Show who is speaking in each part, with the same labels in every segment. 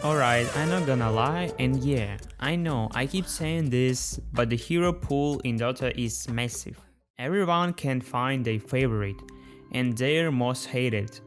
Speaker 1: Alright, I'm not gonna lie, and yeah, I know I keep saying this, but the hero pool in Dota is massive. Everyone can find their favorite, and their most hated.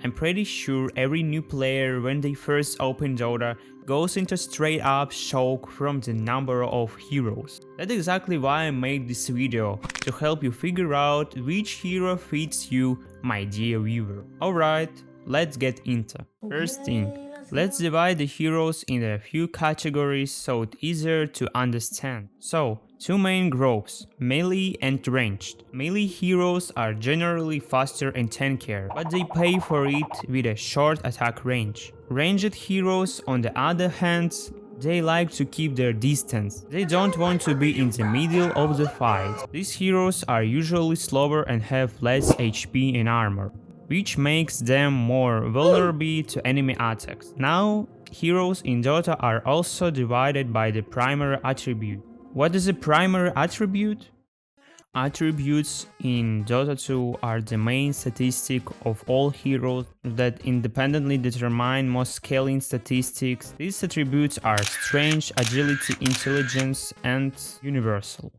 Speaker 1: I'm pretty sure every new player when they first open Dota goes into straight up shock from the number of heroes. That's exactly why I made this video, to help you figure out which hero fits you, my dear viewer. Alright, let's get into. First thing, let's divide the heroes in a few categories so it's easier to understand. So, two main groups, melee and ranged. Melee heroes are generally faster and tankier, but they pay for it with a short attack range. Ranged heroes, on the other hand, they like to keep their distance. They don't want to be in the middle of the fight. These heroes are usually slower and have less HP and armor, which makes them more vulnerable to enemy attacks. Now, heroes in Dota are also divided by the primary attribute. What is a primary attribute? Attributes in Dota 2 are the main statistic of all heroes that independently determine most scaling statistics. These attributes are strength, agility, intelligence, and universal.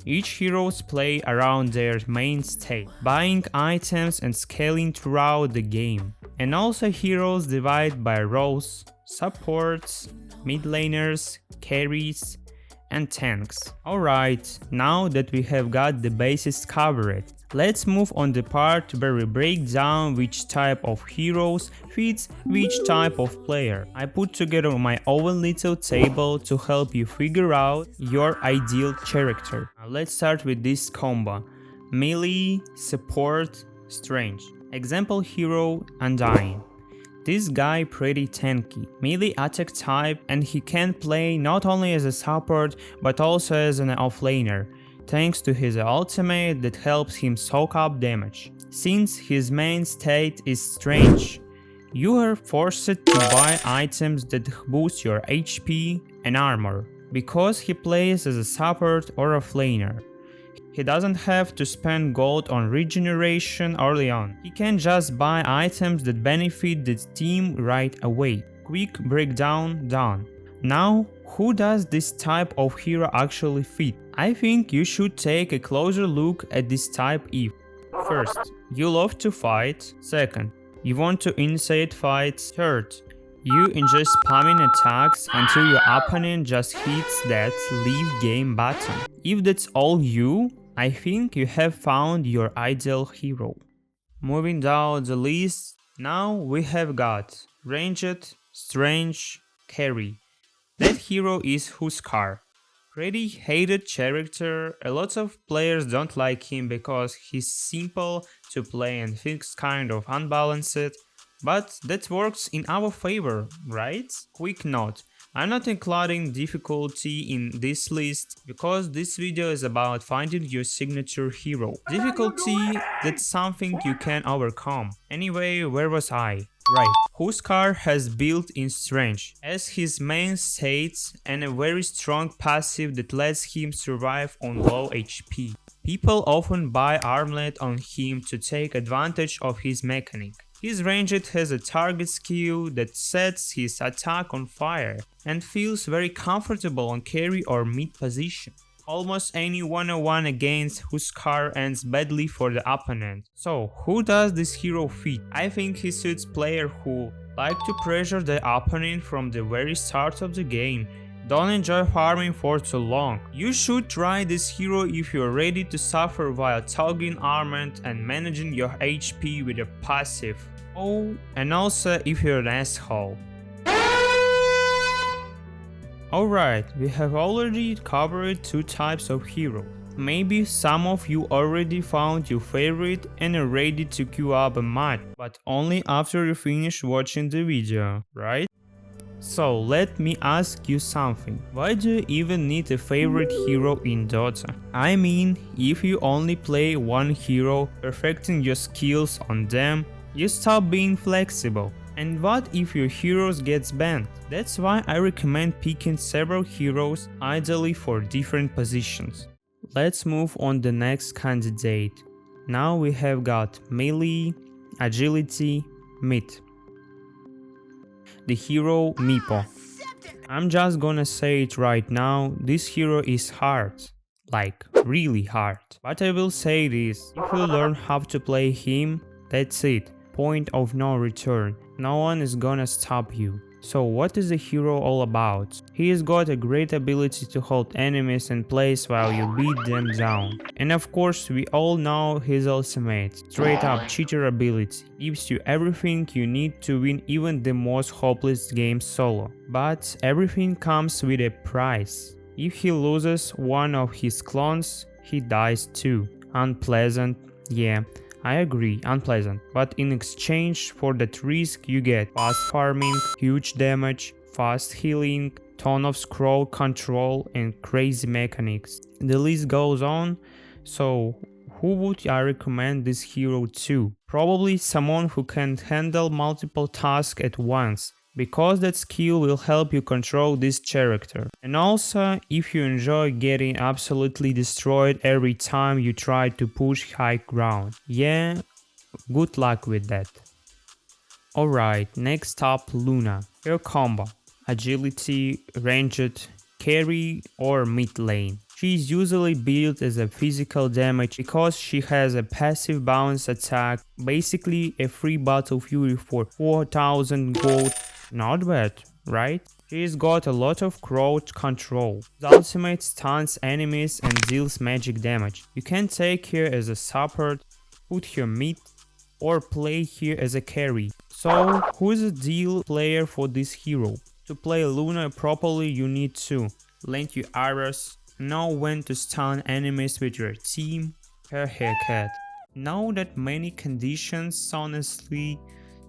Speaker 1: Each heroes play around their main state, buying items and scaling throughout the game. And also heroes divide by roles, supports, mid laners, carries, and tanks. Alright, now that we have got the bases covered, let's move on the part where we break down which type of heroes fits which type of player. I put together my own little table to help you figure out your ideal character. Now let's start with this combo: melee, support, strange. Example hero, Undying. This guy pretty tanky, melee attack type, and he can play not only as a support but also as an offlaner, thanks to his ultimate that helps him soak up damage. Since his main state is strange, you are forced to buy items that boost your HP and armor, because he plays as a support or offlaner. He doesn't have to spend gold on regeneration early on. He can just buy items that benefit the team right away. Quick breakdown done. Now, who does this type of hero actually fit? I think you should take a closer look at this type if: first, you love to fight. Second, you want to initiate fights. Third, you enjoy spamming attacks until your opponent just hits that leave game button. If that's all you, I think you have found your ideal hero. Moving down the list, now we have got ranged, strange, carry. That hero is Huskar. Pretty hated character. A lot of players don't like him because he's simple to play and feels kind of unbalanced, but that works in our favor, right? Quick note: I'm not including difficulty in this list because this video is about finding your signature hero. Difficulty, that's something you can overcome. Anyway, where was I? Right, Huskar has built-in strength as his main state and a very strong passive that lets him survive on low HP. People often buy armlet on him to take advantage of his mechanic. His ranged has a target skill that sets his attack on fire and feels very comfortable on carry or mid position. Almost any 1-on-1 against Huskar ends badly for the opponent. So, who does this hero fit? I think he suits players who like to pressure the opponent from the very start of the game, don't enjoy farming for too long. You should try this hero if you're ready to suffer while toggling armament and managing your HP with a passive. Oh, and also if you're an asshole. Alright, we have already covered two types of heroes. Maybe some of you already found your favorite and are ready to queue up a match, but only after you finish watching the video, right? So let me ask you something. Why do you even need a favorite hero in Dota? I mean, if you only play one hero, perfecting your skills on them, you stop being flexible. And what if your heroes gets banned? That's why I recommend picking several heroes, ideally for different positions. Let's move on the next candidate. Now we have got melee, agility, mid. the hero Meepo. I'm just gonna say it right now, this hero is hard. Like, really hard. But I will say this, if you learn how to play him, that's it. Point of no return. No one is gonna stop you. So what is the hero all about? He has got a great ability to hold enemies in place while you beat them down. And of course we all know his ultimate, straight up cheater ability, gives you everything you need to win even the most hopeless game solo. But everything comes with a price. If he loses one of his clones, he dies too. Unpleasant, yeah. I agree, unpleasant, but in exchange for that risk you get fast farming, huge damage, fast healing, ton of scroll control and crazy mechanics. The list goes on, so who would I recommend this hero to? Probably someone who can handle multiple tasks at once, because that skill will help you control this character. And also, if you enjoy getting absolutely destroyed every time you try to push high ground. Yeah, good luck with that. Alright, next up Luna. Her combo: agility, ranged, carry or mid lane. She is usually built as a physical damage because she has a passive bounce attack, basically a free battle fury for 4000 gold. Not bad, right? She's got a lot of crowd control. The ultimate stuns enemies and deals magic damage. You can take her as a support, put her mid, or play her as a carry. So who is the ideal player for this hero? To play Luna properly you need to lend your arrows, know when to stun enemies with your team, her haircut. Know that many conditions honestly,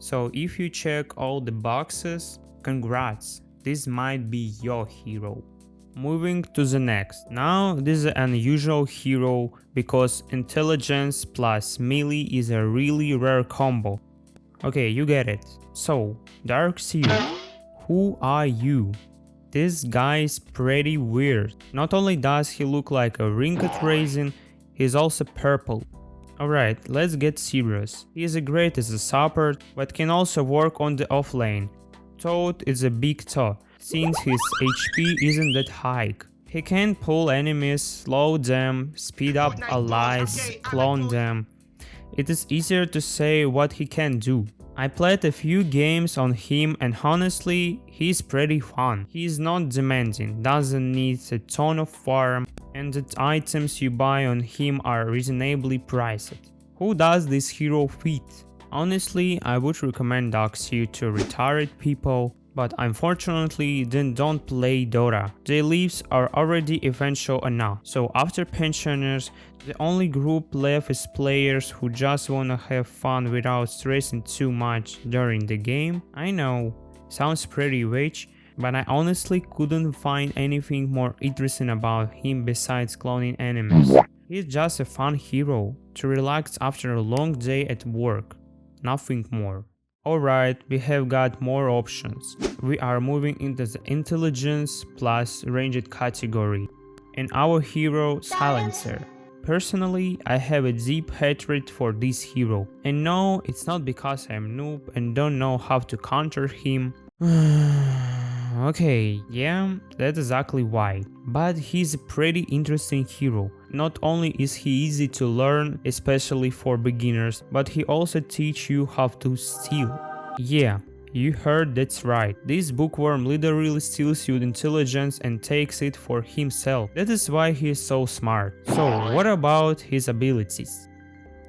Speaker 1: so if you check all the boxes, congrats, this might be your hero. Moving to the next. Now this is an unusual hero because intelligence plus melee is a really rare combo. Okay, you get it. So, Darkseer, who are you? This guy is pretty weird. Not only does he look like a wrinkled raisin, he's also purple. Alright, let's get serious. He is great as a support, but can also work on the offlane. Toad is a big toe, since his HP isn't that high. He can pull enemies, slow them, speed up allies, clone them. It is easier to say what he can do. I played a few games on him and honestly, he's pretty fun. He's not demanding, doesn't need a ton of farm, and the items you buy on him are reasonably priced. Who does this hero fit? Honestly, I would recommend Darkseer to retired people, but unfortunately they don't play Dota. Their lives are already essential enough, so after pensioners, the only group left is players who just wanna have fun without stressing too much during the game. I know, sounds pretty rich, but I honestly couldn't find anything more interesting about him besides cloning enemies. He's just a fun hero to relax after a long day at work, nothing more. Alright, we have got more options. We are moving into the intelligence plus ranged category. And our hero, Silencer. Personally, I have a deep hatred for this hero. And no, it's not because I'm noob and don't know how to counter him. Okay, yeah, that's exactly why. But he's a pretty interesting hero. Not only is he easy to learn, especially for beginners, but he also teaches you how to steal. Yeah, you heard that's right. This bookworm literally steals your intelligence and takes it for himself. That is why he is so smart. So what about his abilities?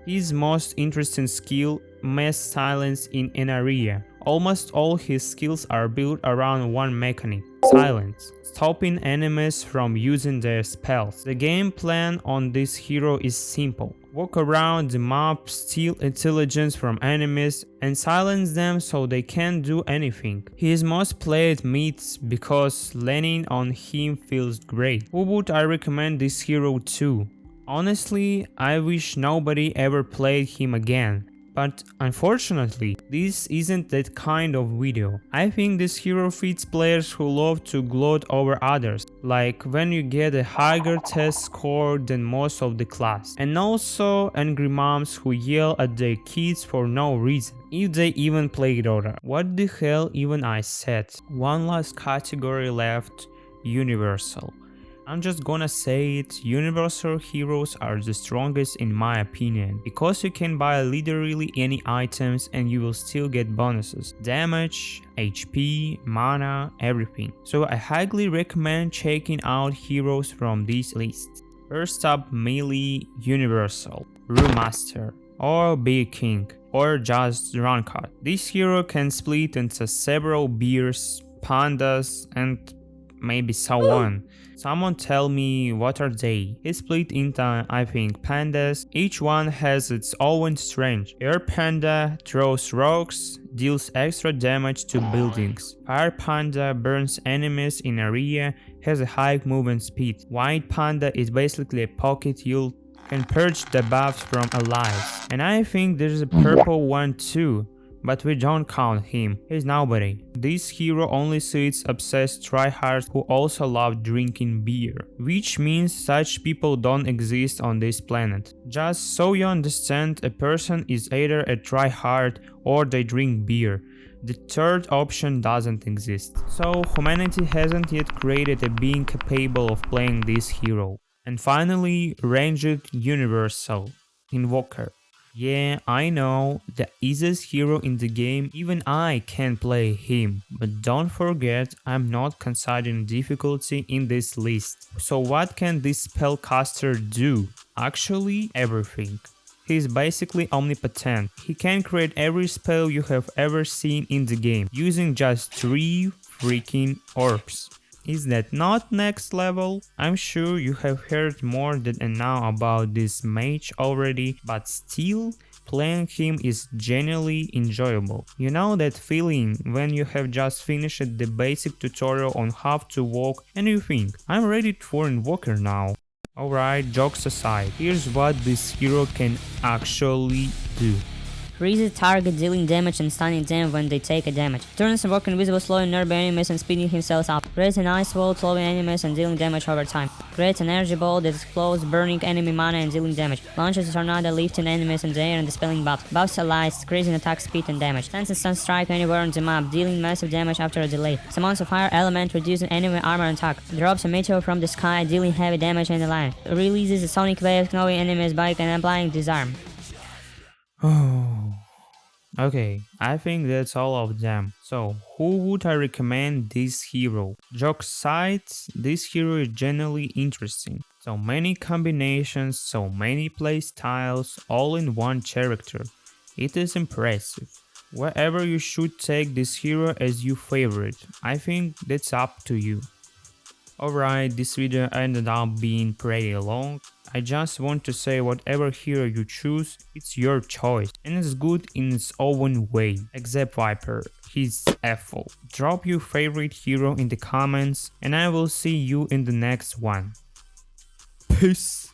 Speaker 1: His most interesting skill, mass silence in an area. Almost all his skills are built around one mechanic, silence, stopping enemies from using their spells. The game plan on this hero is simple. Walk around the map, steal intelligence from enemies, and silence them so they can't do anything. He is most played mid because laning on him feels great. Who would I recommend this hero to? Honestly, I wish nobody ever played him again. But unfortunately, this isn't that kind of video. I think this hero fits players who love to gloat over others, like when you get a higher test score than most of the class. And also angry moms who yell at their kids for no reason, if they even play Dota. What the hell even I said? One last category left, universal. I'm just gonna say it, universal heroes are the strongest in my opinion, because you can buy literally any items and you will still get bonuses, damage, HP, mana, everything. So I highly recommend checking out heroes from this list. First up, melee universal, Brewmaster, or Big King, or just Runcut. This hero can split into several beers, pandas, and maybe so on. Someone tell me what are they? It's split into I think pandas. Each one has its own strength. Air panda throws rocks, deals extra damage to buildings. Fire panda burns enemies in area, has a high movement speed. White panda is basically a pocket heal, can purge the buffs from allies. And I think there's a purple one too, but we don't count him, he's nobody. This hero only suits obsessed tryhards who also love drinking beer, which means such people don't exist on this planet. Just so you understand, a person is either a tryhard or they drink beer. The third option doesn't exist. So humanity hasn't yet created a being capable of playing this hero. And finally, ranged universal, Invoker. Yeah, I know, the easiest hero in the game, even I can play him. But don't forget, I'm not considering difficulty in this list. So what can this spellcaster do? Actually, everything. He's basically omnipotent. He can create every spell you have ever seen in the game, using just 3 freaking orbs. Is that not next level? I'm sure you have heard more than enough about this mage already, but still, playing him is genuinely enjoyable. You know that feeling when you have just finished the basic tutorial on how to walk and you think, I'm ready for Invoker now. Alright, jokes aside, here's what this hero can actually do.
Speaker 2: Freezes target, dealing damage and stunning them when they take a damage. Turns Invoker invisible, slowing nearby enemies and speeding himself up. Creates an ice wall, slowing enemies and dealing damage over time. Creates an energy ball that explodes, burning enemy mana and dealing damage. Launches a tornado, lifting enemies in the air and dispelling buffs. Buffs allies, increasing attack speed and damage. Sends a stun strike anywhere on the map, dealing massive damage after a delay. Summons a fire element, reducing enemy armor and attack. Drops a meteor from the sky, dealing heavy damage in the line. Releases a sonic wave, knowing enemies bike and applying disarm.
Speaker 1: Oh. Okay, I think that's all of them. So, who would I recommend this hero? Jokes aside, this hero is genuinely interesting. So many combinations, so many playstyles, all in one character. It is impressive. Wherever you should take this hero as your favorite, I think that's up to you. Alright, this video ended up being pretty long. I just want to say whatever hero you choose, it's your choice and it's good in its own way, except Viper, he's awful. Drop your favorite hero in the comments and I will see you in the next one. Peace!